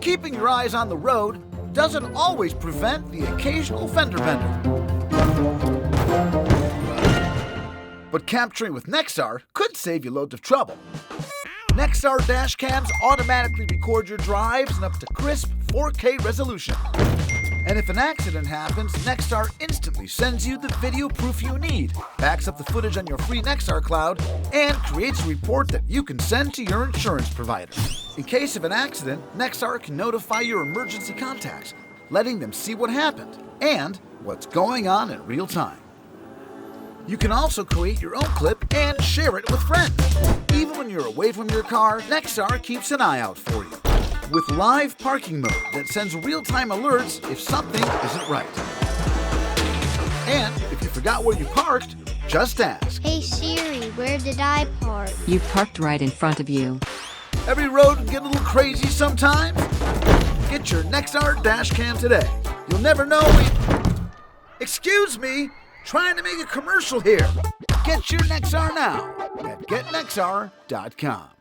keeping your eyes on the road doesn't always prevent the occasional fender bender. But capturing with Nexar could save you loads of trouble. Nexar dash cams automatically record your drives in up to crisp 4K resolution. And if an accident happens, Nexar instantly sends you the video proof you need, backs up the footage on your free Nexar cloud, and creates a report that you can send to your insurance provider. In case of an accident, Nexar can notify your emergency contacts, letting them see what happened and what's going on in real time. You can also create your own clip and share it with friends. Even when you're away from your car, Nexar keeps an eye out for you. With live parking mode that sends real-time alerts if something isn't right. And if you forgot where you parked, just ask. Hey Siri, where did I park? You parked right in front of you. Every road can get a little crazy sometimes. Get your Nexar dash cam today. You'll never know Excuse me, trying to make a commercial here. Get your Nexar now at getnexar.com.